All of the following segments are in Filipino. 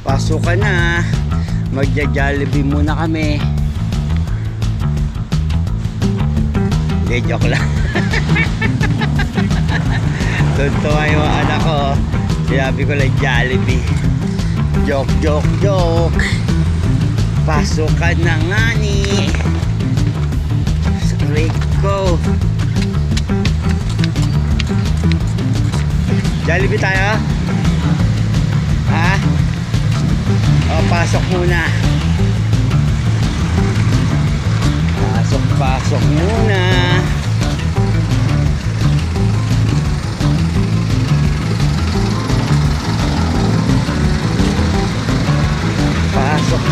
Pasok ka na. Magja-Jollibee muna kami. Hindi, joke lang. Tuntua yung anak ko. Sinabi ko lang Jollibee. Joke, joke, joke. Pasok ka na nga ni. Saray ko. Jollibee tayo? Ha? O, pasok muna. Pasok muna.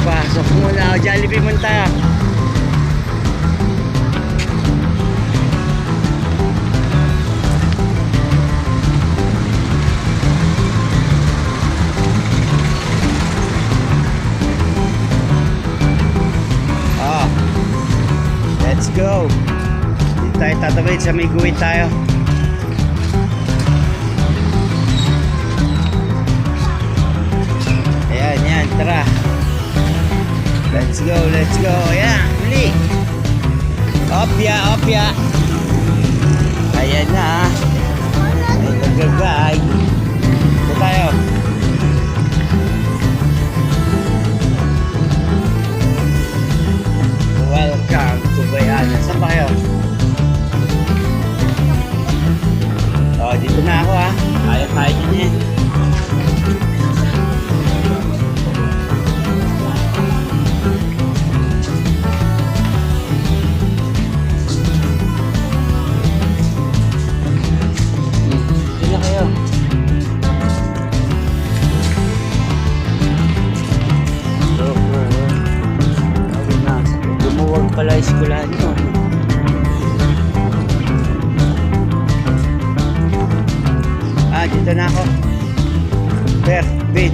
Pasok muna. O, Jollibee muna tayo. Let's go. Dito tayo tatawid sa may guhit tayo. Ayan, yan, tara. Let's go, let's go. Ayan, bili. Opya, opya. Ayan na. Ay, nagagay. Dito tayo. Welcome to Bayana. Saan ba kayo? O, dito na ako ha. Ayaw tayo dyan eh. Dito na kayo. Huwag pala iskulahan nyo. Dito na ako. Ber, Bin.